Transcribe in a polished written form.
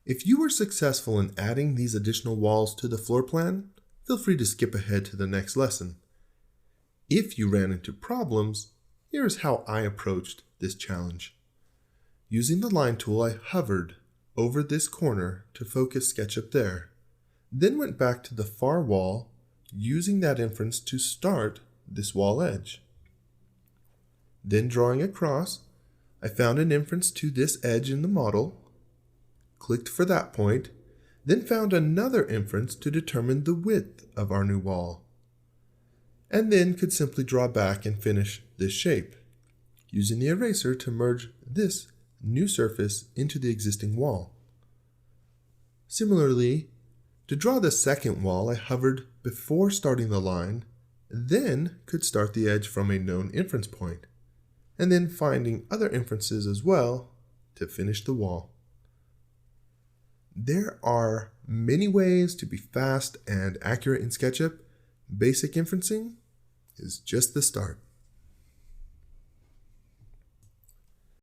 If you were successful in adding these additional walls to the floor plan, feel free to skip ahead to the next lesson. If you ran into problems, here's how I approached this challenge. Using the line tool, I hovered over this corner to focus SketchUp there, then went back to the far wall using that inference to start this wall edge. Then drawing across, I found an inference to this edge in the model, clicked for that point, then found another inference to determine the width of our new wall, and then could simply draw back and finish this shape, using the eraser to merge this new surface into the existing wall. Similarly, to draw the second wall, I hovered before starting the line, then could start the edge from a known inference point, and then finding other inferences as well to finish the wall. There are many ways to be fast and accurate in SketchUp. Basic inferencing is just the start.